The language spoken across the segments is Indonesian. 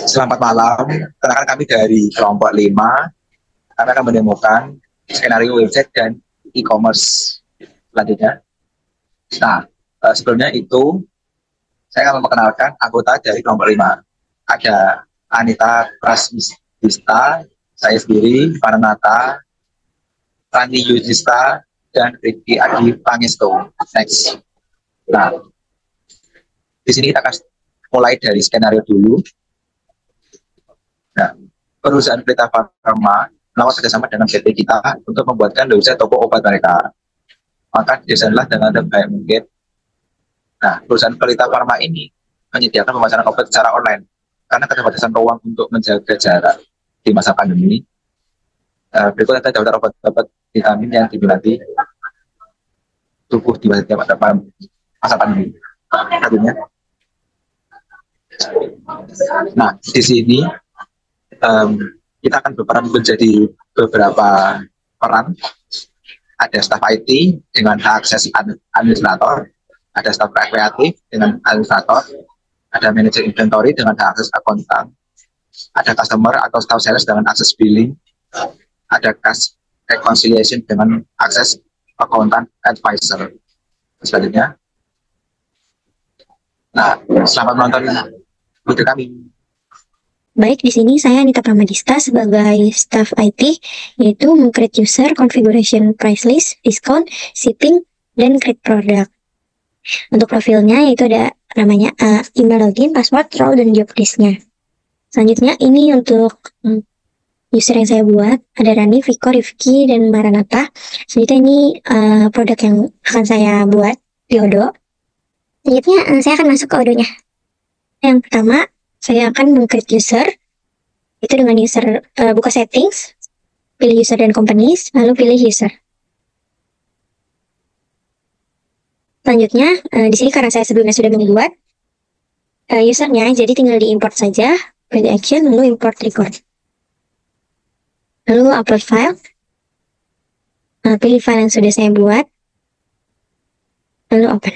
Selamat malam. Rekan kami dari kelompok 5, kami akan menemukan skenario website dan e-commerce selanjutnya. Nah, sebelumnya itu saya akan memperkenalkan anggota dari kelompok 5. Ada Anita Prasvista, saya sendiri, Paranata, Rani Yudhista, dan Riki Adi Pangestu. Next. Nah, di sini kita akan mulai dari skenario dulu. Nah, perusahaan Pelita Farma melakukan kerjasama dengan PT kita untuk membuatkan website toko obat mereka. Maka desainlah dengan terbaik mungkin. Nah, perusahaan Pelita Farma ini menyediakan pemasaran obat secara online karena keterbatasan ruang untuk menjaga jarak di masa pandemi. Berikut ada daftar obat-obat vitamin yang diminati tubuh di masa pandemi. Artinya, nah di sini kita akan berperan menjadi beberapa peran. Ada staf IT dengan akses administrator, ada staf kreatif dengan administrator, ada manajer inventory dengan akses akuntan, ada customer atau staff sales dengan akses billing, ada cash reconciliation dengan akses akuntan advisor. Selanjutnya, nah selamat menonton video kami. Baik, di sini saya Anita Pramadista sebagai staff IT, yaitu meng-create user, configuration price list, discount, shipping, dan create product. Untuk profilnya yaitu ada namanya email login, password, role, dan job list-nya. Selanjutnya ini untuk user yang saya buat, ada Rani, Viko, Rifki, dan Maranata. Selanjutnya ini produk yang akan saya buat di Odoo. Selanjutnya saya akan masuk ke Odoo-nya. Yang pertama, saya akan meng-create user, itu dengan user, buka settings, pilih user dan companies, lalu pilih user. Selanjutnya, di sini karena saya sebelumnya sudah membuat usernya, jadi tinggal diimport saja, pilih action, lalu import record. Lalu upload file, pilih file yang sudah saya buat, lalu open.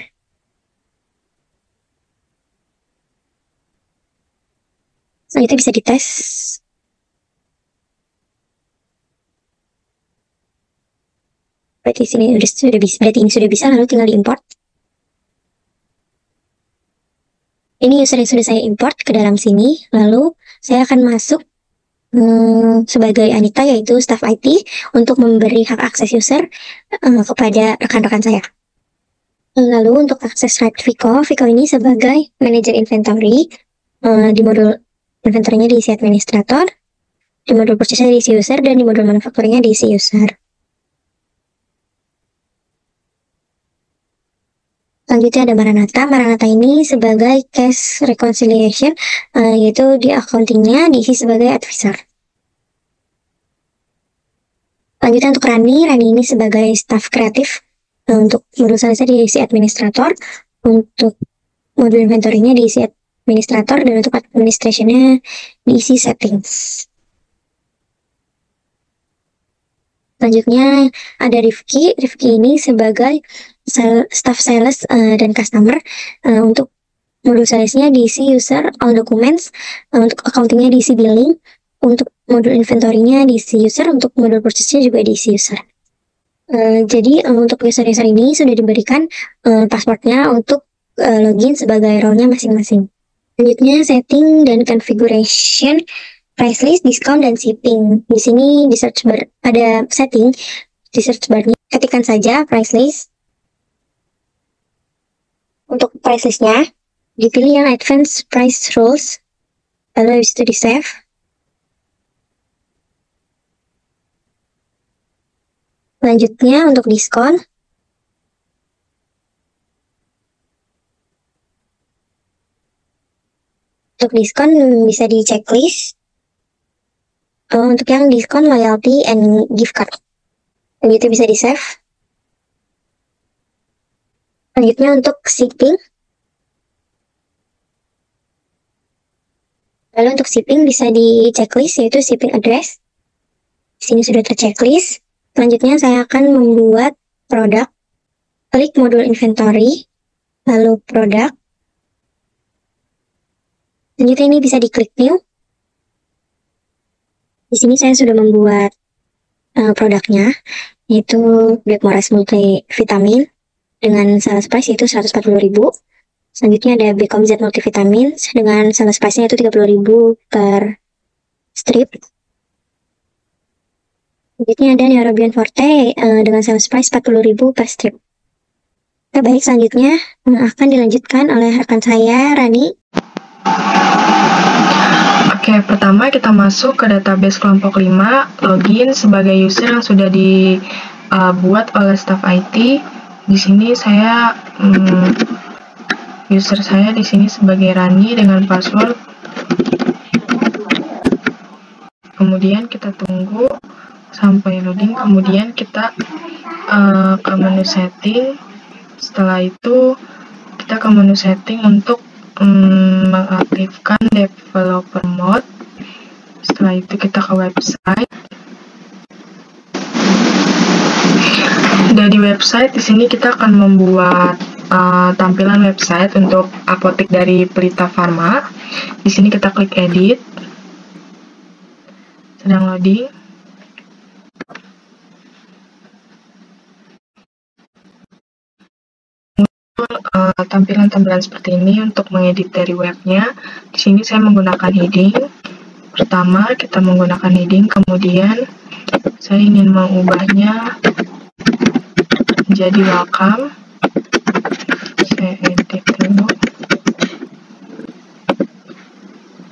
Selanjutnya bisa dites. Berarti ini sudah bisa, lalu tinggal diimport. Ini user yang sudah saya import ke dalam sini, lalu saya akan masuk sebagai Anita, yaitu staff IT, untuk memberi hak akses user kepada rekan-rekan saya. Lalu untuk akses Viko ini sebagai manajer inventory, di modul inventory-nya diisi administrator, di modul purchase-nya diisi user, dan di modul manufacturing-nya diisi user. Selanjutnya ada Maranata ini sebagai cash reconciliation, yaitu di accounting-nya diisi sebagai advisor. Selanjutnya untuk Rani ini sebagai staff kreatif, untuk modul salesnya diisi administrator, untuk modul inventory-nya diisi administrator, dan untuk administration-nya diisi settings. Selanjutnya ada Rifki ini sebagai staff sales dan customer, untuk modul salesnya diisi user, all documents, untuk accounting-nya diisi billing, untuk modul inventory-nya diisi user, untuk modul purchase-nya juga diisi user. Jadi untuk user-user ini sudah diberikan password-nya untuk login sebagai role-nya masing-masing. Selanjutnya setting dan configuration price list, discount, dan shipping. Di sini di search bar ada setting, di search bar-nya ketikkan saja price list. Untuk price list-nya dipilih yang advanced price rules, lalu habis itu di save. Selanjutnya untuk diskon, bisa di checklist. Untuk yang diskon, loyalty, and gift card, dan itu bisa di save. Selanjutnya untuk shipping, lalu untuk shipping bisa di checklist, yaitu shipping address. Di sini sudah terchecklist. Selanjutnya saya akan membuat produk. Klik modul inventory, lalu produk. Selanjutnya ini bisa diklik new. Di sini saya sudah membuat produknya, yaitu Blackmores Multivitamin dengan sales price yaitu 140.000. Selanjutnya ada Becom Z Multivitamin dengan sales price-nya itu 30.000 per strip. Selanjutnya ada Neurobion Forte dengan sales price 40.000 per strip. Oke, baik, selanjutnya akan dilanjutkan oleh rekan saya, Rani. Oke, pertama kita masuk ke database kelompok 5, login sebagai user yang sudah dibuat oleh staff IT. Di sini saya user saya di sini sebagai Rani dengan password. Kemudian kita tunggu sampai loading, kemudian kita ke menu setting. Setelah itu kita ke menu setting untuk mengaktifkan developer mode. Setelah itu kita ke website. Dari website di sini kita akan membuat tampilan website untuk apotek dari Pelita Pharma. Di sini kita klik edit. Sedang loading. Tampilan-tampilan seperti ini untuk mengedit dari webnya. Di sini saya menggunakan heading. Pertama kita menggunakan heading, kemudian saya ingin mengubahnya menjadi welcome. Saya edit dulu.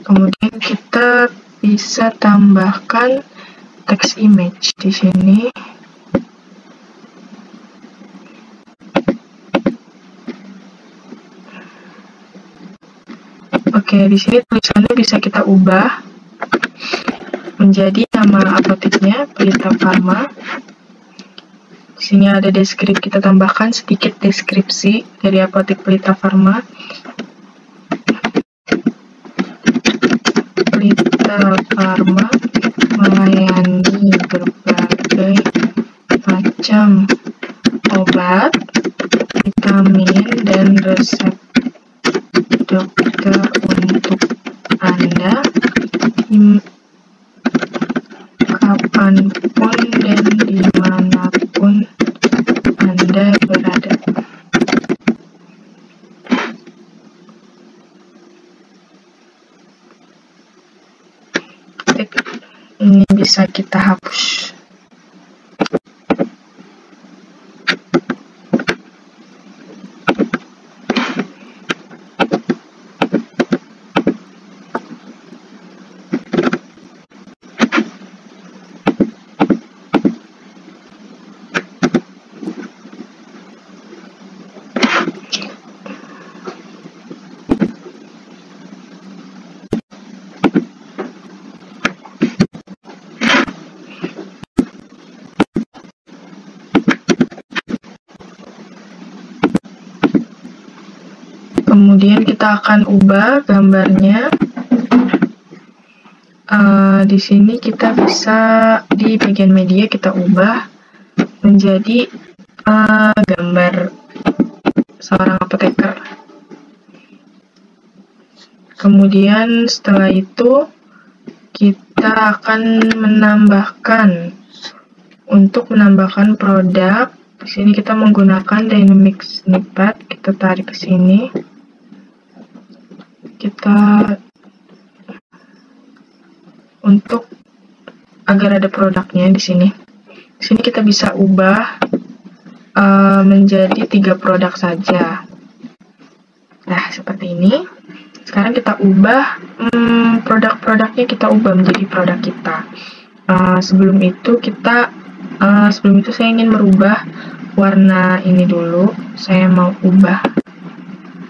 Kemudian kita bisa tambahkan text image di sini. Oke, di sini tulisannya bisa kita ubah menjadi nama apoteknya Pelita Pharma. Di sini ada deskripsi, kita tambahkan sedikit deskripsi dari apotek Pelita Pharma. Pelita Pharma melayani berbagai macam obat, vitamin, dan resep dokter untuk Anda kapanpun dan dimanapun Anda berada. Ini bisa kita hapus. Kemudian kita akan ubah gambarnya. Di sini kita bisa di bagian media kita ubah menjadi gambar seorang apoteker. Kemudian setelah itu kita akan menambahkan produk. Di sini kita menggunakan dynamic snippet. Kita tarik ke sini. Untuk agar ada produknya di sini. Di sini kita bisa ubah menjadi 3 produk saja. Nah, seperti ini. Sekarang kita ubah produk-produknya, kita ubah menjadi produk kita. Sebelum itu saya ingin merubah warna ini dulu. Saya mau ubah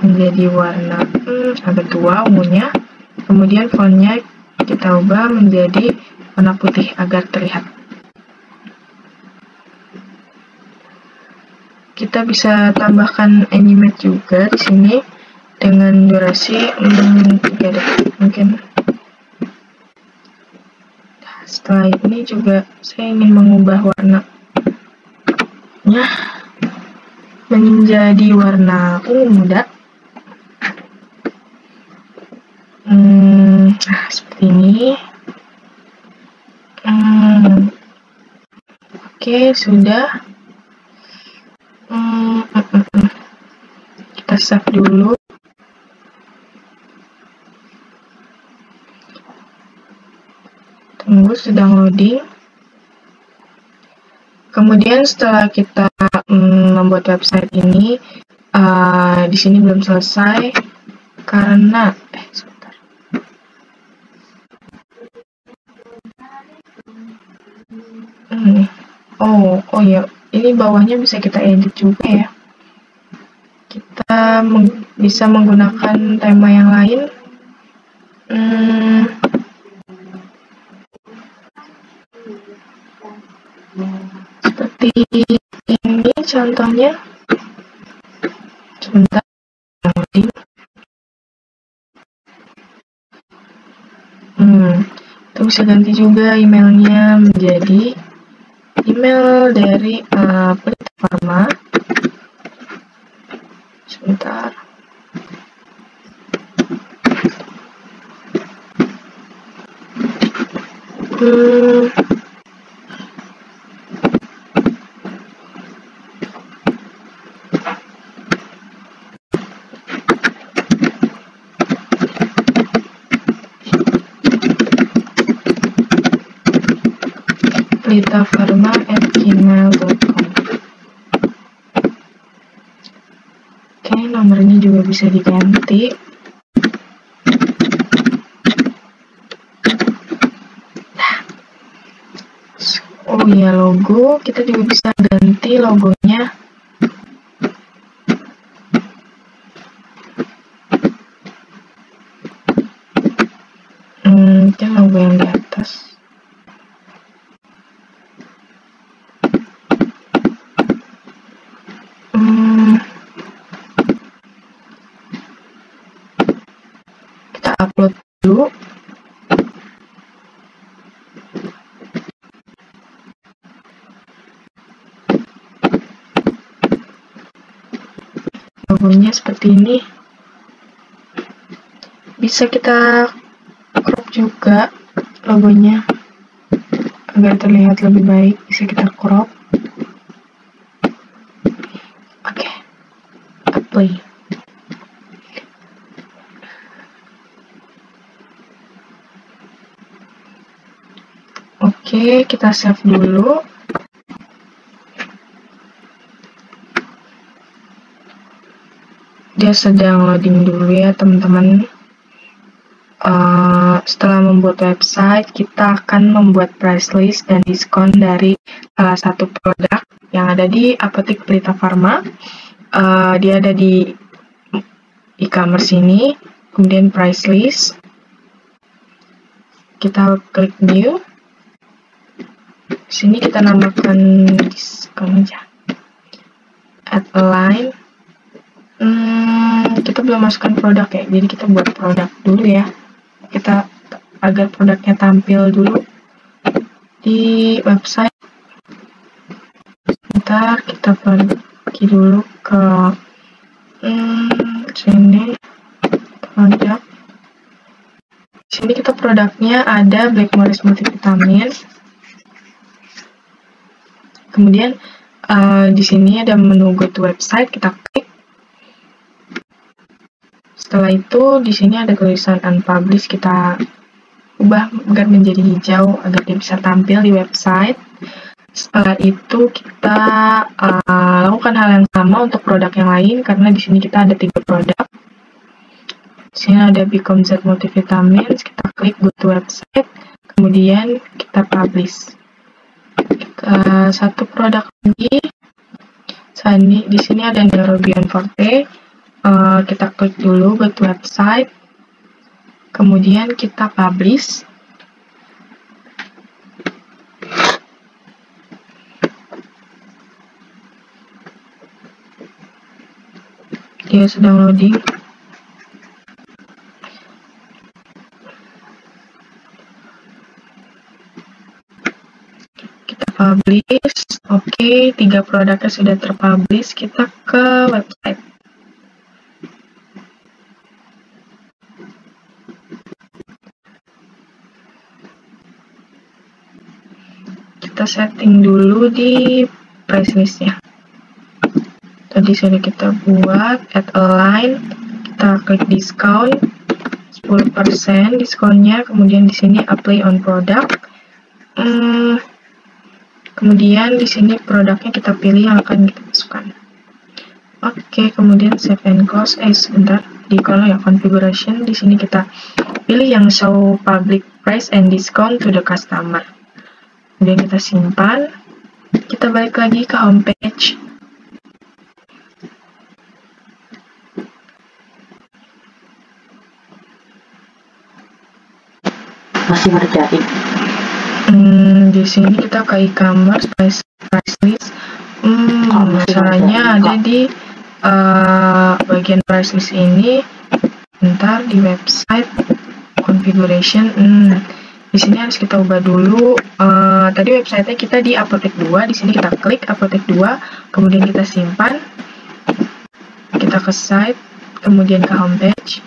menjadi warna agak tua ungunya. Kemudian fontnya kita ubah menjadi warna putih agar terlihat. Kita bisa tambahkan animate juga di sini dengan durasi 3 detik mungkin. Setelah ini juga saya ingin mengubah warnanya menjadi warna ungu muda. Nah, seperti ini. Oke, sudah. Kita save dulu. Tunggu, sedang loading. Kemudian setelah kita membuat website ini, di sini belum selesai karena sebentar. Oh ya, ini bawahnya bisa kita edit juga ya. Kita bisa menggunakan tema yang lain. Seperti ini contohnya. Sebentar. Kita bisa ganti juga emailnya menjadi email dari Pelita Pharma. Sebentar. pelitapharma@gmail.com. Oke, nomornya juga bisa diganti. Oh iya, logo kita juga bisa ganti logonya. Itu logo yang di atas. Kita upload dulu. Logonya seperti ini. Bisa kita crop juga logonya agar terlihat lebih baik. Bisa kita crop. Oke, apply. Oke, kita save dulu. Dia sedang loading dulu ya teman-teman. Setelah membuat website, kita akan membuat price list dan diskon dari salah satu produk yang ada di Apotik Pelita Pharma. Dia ada di e-commerce ini, kemudian price list. Kita klik new. Sini kita namakan diskon aja. Add a line. Kita belum masukkan produk ya, jadi kita buat produk dulu ya. Kita agar produknya tampil dulu di website. Bentar, kita pergi dulu ke sini produk. Sini kita produknya ada Blackmores multivitamin. Kemudian di sini ada menu go to website, kita klik. Setelah itu di sini ada tulisan unpublished, kita ubah agar menjadi hijau agar dia bisa tampil di website. Setelah itu kita lakukan hal yang sama untuk produk yang lain karena di sini kita ada 3 produk. Di sini ada Bicom Z multivitamin, kita klik go to website, kemudian kita publish. Satu produk lagi. Di sini ada Neurobion Forte. Kita klik dulu go to website, kemudian kita publish. Dia sedang loading. Kita publish. Oke, 3 produknya sudah terpublish. Kita ke website. kita setting dulu di price listnya. Tadi sudah kita buat add a line, kita klik discount 10% diskonnya, kemudian di sini apply on product. Kemudian di sini produknya kita pilih yang akan kita masukkan. Oke, kemudian save and close. Sebentar, di kolom ya configuration, di sini kita pilih yang show public price and discount to the customer. Kemudian kita simpan. Kita balik lagi ke home page. Masih ngerjain. Di sini kita ke e-commerce price list. Masalahnya ada di bagian price list ini. Bentar, di website configuration. Di sini harus kita ubah dulu. Tadi websitenya kita di Apotek 2. Di sini kita klik Apotek 2, kemudian kita simpan. Kita ke site, kemudian ke homepage.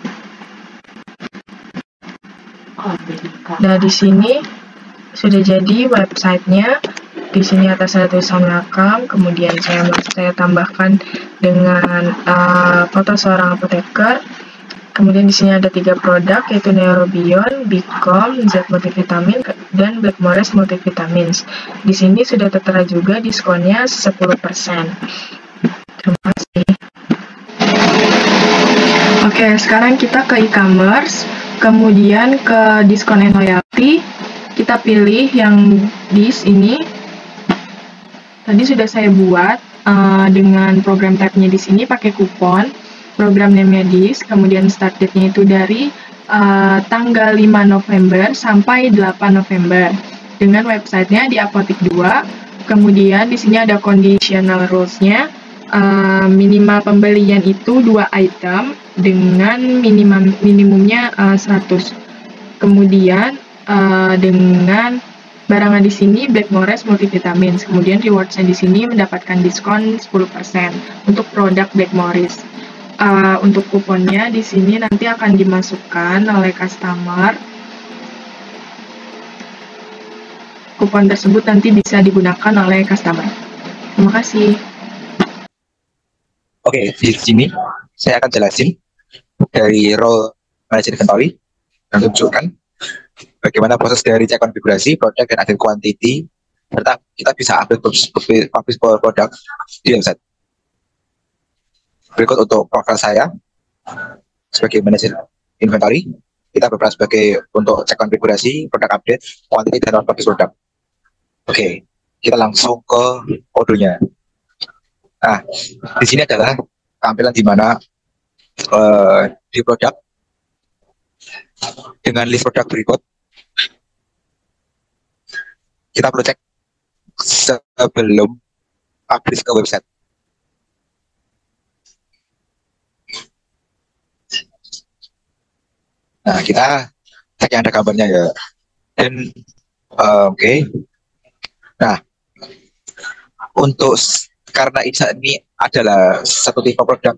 Nah, di sini sudah jadi websitenya. Di sini atas ada tulisan welcome, kemudian saya tambahkan dengan foto seorang apoteker. Kemudian di sini ada 3 produk, yaitu Neurobion, Bicom, Z Multivitamin, dan Blackmores Multivitamins. Di sini sudah tertera juga diskonnya 10%. Terima kasih. Oke, sekarang kita ke e-commerce, kemudian ke diskon and loyalty. Kita pilih yang dis ini. Tadi sudah saya buat dengan program tab-nya di sini pakai kupon. Program name-nya dis, kemudian start date-nya itu dari tanggal 5 November sampai 8 November. Dengan websitenya di Apotek 2. Kemudian di sini ada conditional rules-nya. Minimal pembelian itu 2 item dengan minimumnya 100. Kemudian dengan barangan di sini Blackmores Multivitamins. Kemudian rewards-nya di sini mendapatkan diskon 10% untuk produk Blackmores. Untuk kuponnya di sini nanti akan dimasukkan oleh customer. Kupon tersebut nanti bisa digunakan oleh customer. Terima kasih. Oke, di sini saya akan jelasin dari role manager inventory dan tunjukkan bagaimana proses dari cek konfigurasi produk dan update quantity, serta kita bisa publish produk di website. Berikut untuk profil saya sebagai manajer inventory, kita berperan sebagai untuk cek konfigurasi, produk update, quantity, dan publish produk. Oke, kita langsung ke modulnya. Nah, di sini adalah tampilan di mana di produk dengan list produk berikut. Kita perlu cek sebelum publish ke website. Nah, kita cek yang ada gambarnya ya. Dan oke. Nah, untuk karena ini adalah satu tipe produk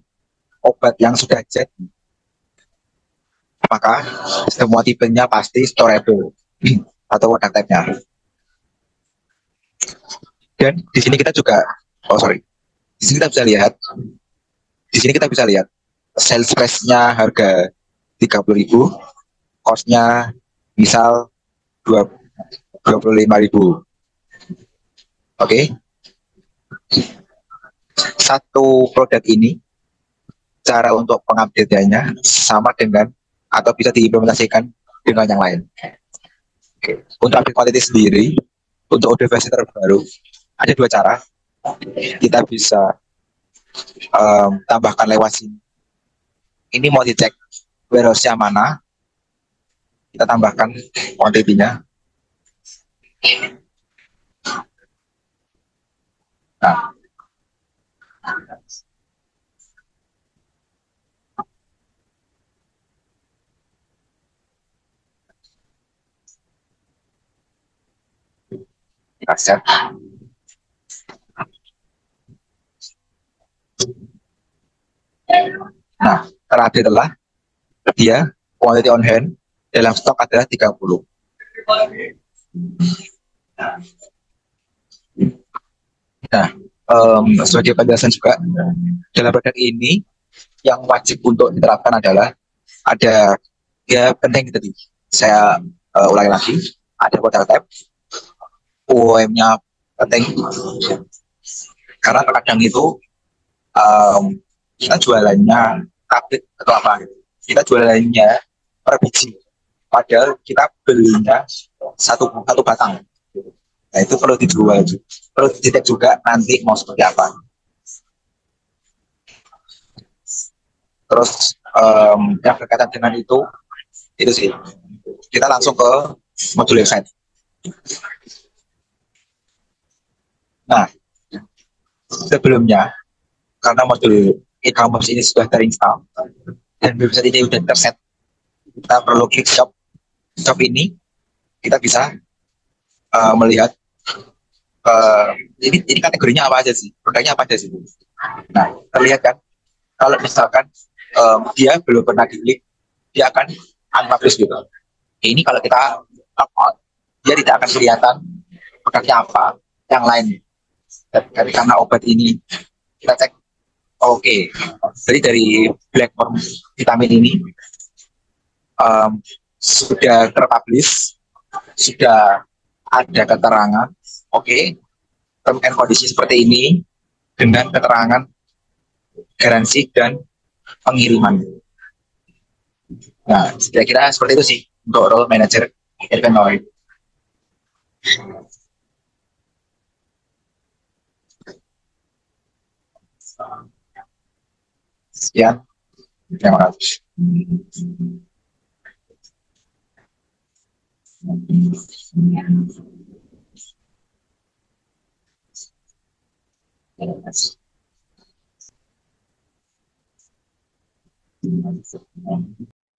obat yang sudah jadi, maka semua tipenya pasti storable atau produk type-nya. Dan di sini kita juga, di sini kita bisa lihat, sales price-nya harga 30.000, cost-nya misal 25.000. Oke. Satu produk ini cara untuk pengupdate-nya sama dengan atau bisa diimplementasikan dengan yang lain. Oke. Untuk update quantity sendiri, untuk order versi terbaru ada 2 cara. Kita bisa tambahkan lewat sini. Ini mau dicek warehouse-nya mana, kita tambahkan quantity-nya. Nah, kita set. Nah, terakhir adalah dia quantity on hand dalam stok adalah 30. Nah, sebagai penjelasan juga, dalam produk ini yang wajib untuk diterapkan adalah ada ya penting tadi. Saya ulangi lagi, ada modal tab, UOM-nya penting karena terkadang itu kita jualannya tablet atau apa gitu. Kita jualannya per biji, padahal kita belinya satu batang. Nah itu perlu dijual, perlu dicek juga nanti mau seperti apa. Terus yang berkaitan dengan itu sih kita langsung ke modul website. Nah sebelumnya karena modul e-commerce ini sudah terinstall dan website ini sudah terset, kita perlu klik shop. Shop ini kita bisa melihat ini kategorinya apa aja sih, produknya apa aja sih. Nah terlihat kan kalau misalkan dia belum pernah diklik, dia akan unpublish gitu. Ini kalau kita dia tidak akan kelihatan produknya apa, yang lain. Dan karena obat ini kita cek, oke. Jadi dari Blackmore vitamin ini sudah terpublish, sudah ada keterangan, oke, term and kondisi seperti ini dengan keterangan garansi dan pengiriman. Nah, kira-kira seperti itu sih untuk role manager inventory. Sekian, terima kasih.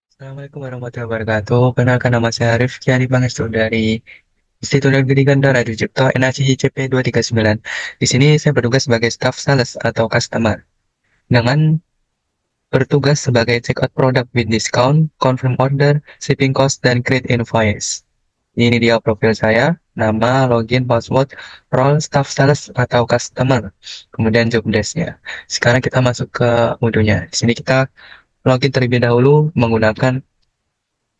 Assalamualaikum warahmatullahi wabarakatuh. Perkenalkan, nama saya Arif Kiani Pangestu dari Institut Negeri Gandara Cipto NACICP 239. Di sini saya bertugas sebagai staff sales atau customer dengan bertugas sebagai check out product with discount, confirm order, shipping cost, dan create invoice. Ini dia profil saya, nama, login, password, role staff sales atau customer, kemudian job desk-nya. Sekarang kita masuk ke modulnya. Di sini kita login terlebih dahulu menggunakan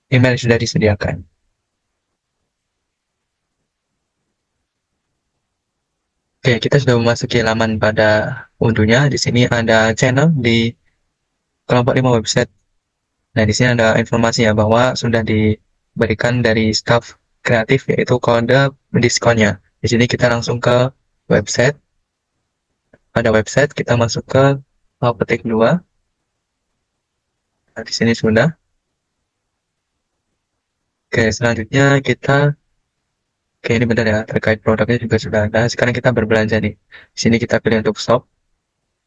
email yang sudah disediakan. Oke, kita sudah memasuki laman pada unduhnya. Di sini ada channel di kelompok 5 website. Nah, di sini ada informasi ya bahwa sudah diberikan dari staff kreatif yaitu kode diskonnya. Di sini kita langsung ke website. Pada website kita masuk ke petik 2. Nah, di sini sudah. Oke, selanjutnya kita Oke, ini benar ya, terkait produknya juga sudah ada. Sekarang kita berbelanja nih. Di sini kita pilih untuk shop.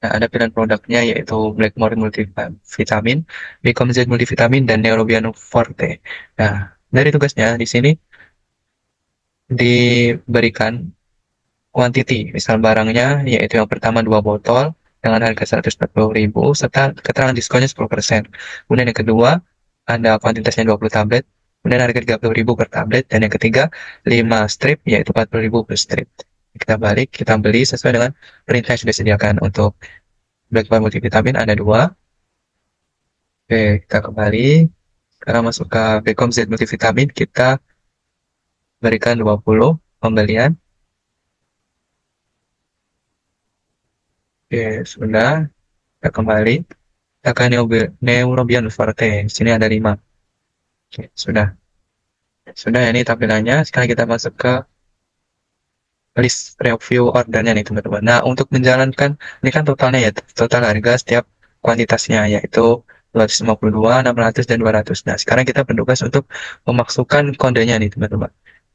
Nah, ada pilihan produknya yaitu Blackmore Multivitamin, Bicom Z Multivitamin, dan Neurobion Forte. Nah, dari tugasnya di sini diberikan quantity, misal barangnya yaitu yang pertama 2 botol dengan harga 140.000 serta keterangan diskonnya 10%. Kemudian yang kedua ada kuantitasnya 20 tablet, kemudian harga 30.000 per tablet, dan yang ketiga 5 strip yaitu 40.000 per strip. Kita balik, kita beli sesuai dengan perintah yang sudah disediakan. Untuk Blackmore Multivitamin ada 2. Oke, kita kembali. Sekarang masuk ke Bicom Z Multivitamin, kita berikan 20 pembelian. Oke, sudah. Kita kembali. Kita ke Neurobion Forte. Di sini ada 5. Oke, sudah. Sudah, ini tampilannya. Sekarang kita masuk ke list review ordernya nih teman-teman. Nah, untuk menjalankan, ini kan totalnya ya, total harga setiap kuantitasnya, yaitu 252, 600, dan 200. Nah, sekarang kita bertugas untuk memasukkan kodenya nih teman-teman.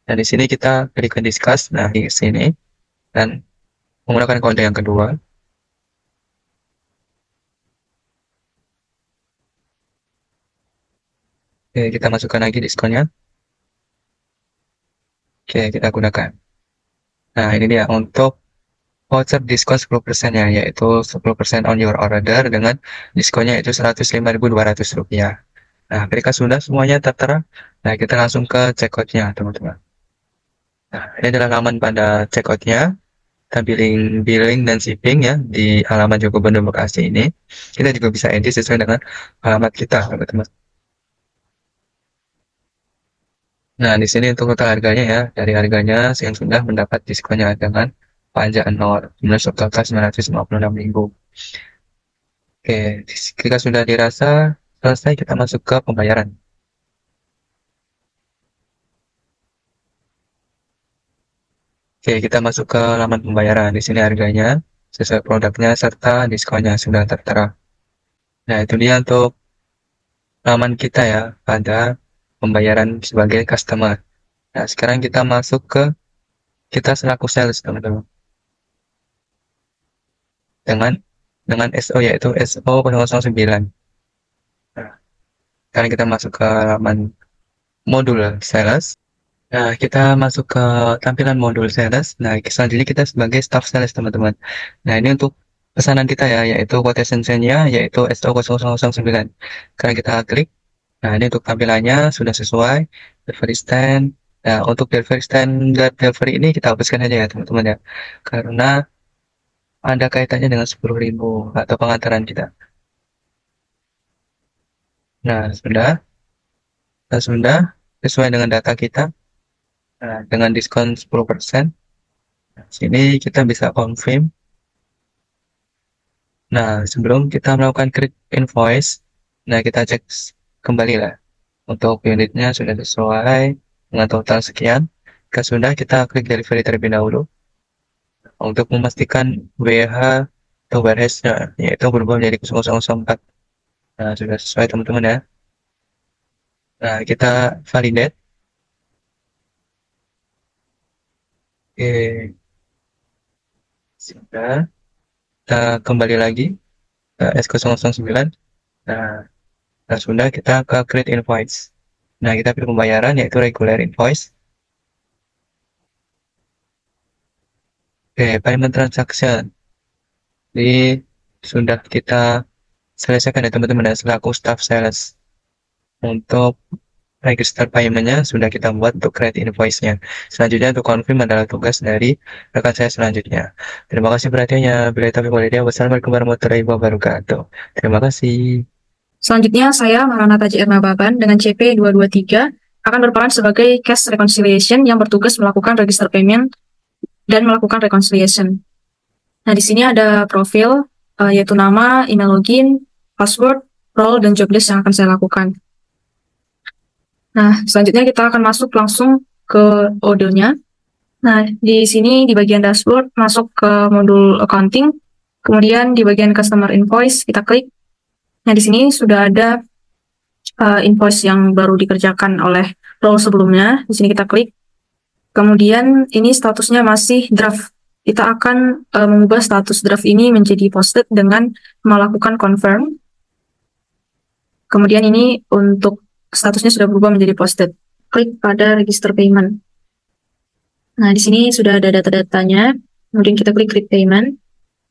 Dan di sini kita klik discuss, nah di sini, dan menggunakan kode yang kedua. Oke, kita masukkan lagi diskonnya. Oke, kita gunakan. Nah, ini dia untuk voucher diskon 10% ya, yaitu 10% on your order dengan diskonnya itu Rp105.200. Nah, ketika sudah semuanya tertera, nah kita langsung ke checkout-nya, teman-teman. Nah, ini adalah laman pada checkout-nya. tampilin billing dan shipping ya di alamat Joko Gubernur Bekasi ini. Kita juga bisa edit sesuai dengan alamat kita, teman-teman. Nah, di sini untuk total harganya ya, dari harganya yang sudah mendapat diskonnya dengan pajak 0, jumlah stok total 956.000. Oke, jika sudah dirasa selesai, kita masuk ke pembayaran. Oke, kita masuk ke laman pembayaran. Di sini harganya sesuai produknya serta diskonnya sudah tertera. Nah, itu dia untuk laman kita ya pada pembayaran sebagai customer. Nah, sekarang kita masuk ke kita selaku sales, teman-teman. Dengan SO yaitu SO 009. Nah, sekarang kita masuk ke laman modul sales. Nah, kita masuk ke tampilan modul sales. Nah, selanjutnya kita sebagai staff sales, teman-teman. Nah, ini untuk pesanan kita ya, yaitu quotation-nya, yaitu SO0009. Sekarang kita klik. Nah, ini untuk tampilannya sudah sesuai. Delivery stand. Nah, untuk delivery stand dan delivery ini kita hapuskan aja ya, teman-teman ya. Karena ada kaitannya dengan 10.000 atau pengantaran kita. Nah, sudah sesuai dengan data kita. Nah, dengan diskon 10%. Nah, sini kita bisa confirm. Nah, sebelum kita melakukan create invoice, nah kita cek kembali lah. Untuk unitnya sudah sesuai dengan total sekian. Jika sudah, kita klik delivery terlebih dahulu. Untuk memastikan WH atau warehouse-nya, yaitu berubah menjadi 0004. Nah, sudah sesuai teman-teman ya. Nah, kita validate. Oke. Sudah. Kita kembali lagi ke S009. Nah, sudah kita ke create invoice. Nah, kita pilih pembayaran yaitu regular invoice. Oke, payment transaction. Jadi sudah kita selesaikan ya teman-teman ya, selaku staff sales. Untuk register paymentnya sudah kita buat untuk create invoice-nya. Selanjutnya untuk confirm adalah tugas dari rekan saya selanjutnya. Terima kasih perhatiannya. Bila taufiq walhidayah. Wassalamualaikum warahmatullahi wabarakatuh. Terima kasih. Selanjutnya, saya Maranatha JR Nababan dengan CP223 akan berperan sebagai cash reconciliation yang bertugas melakukan register payment dan melakukan reconciliation. Nah, di sini ada profil, yaitu nama, email login, password, role, dan job desk yang akan saya lakukan. Nah, selanjutnya kita akan masuk langsung ke ordernya. Nah, di sini di bagian dashboard masuk ke modul accounting, kemudian di bagian customer invoice kita klik. Nah, di sini sudah ada invoice yang baru dikerjakan oleh role sebelumnya. Di sini kita klik. Kemudian ini statusnya masih draft. Kita akan mengubah status draft ini menjadi posted dengan melakukan confirm. Kemudian ini untuk statusnya sudah berubah menjadi posted. Klik pada register payment. Nah, di sini sudah ada data-datanya. Kemudian kita klik create payment.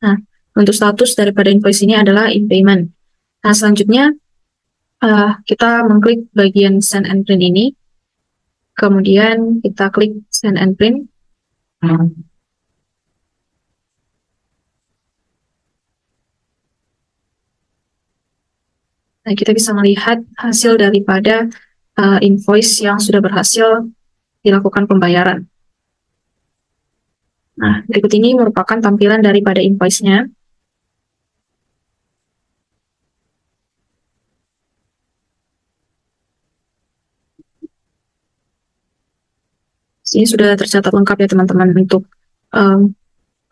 Nah, untuk status daripada invoice ini adalah in payment. Nah, selanjutnya kita mengklik bagian send and print ini. Kemudian kita klik send and print. Nah, kita bisa melihat hasil daripada invoice yang sudah berhasil dilakukan pembayaran. Nah, berikut ini merupakan tampilan daripada invoice-nya. Ini sudah tercatat lengkap ya teman-teman untuk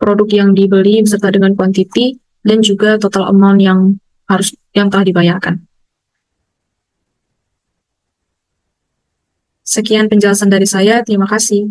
produk yang dibeli beserta dengan quantity dan juga total amount yang telah dibayarkan. Sekian penjelasan dari saya, terima kasih.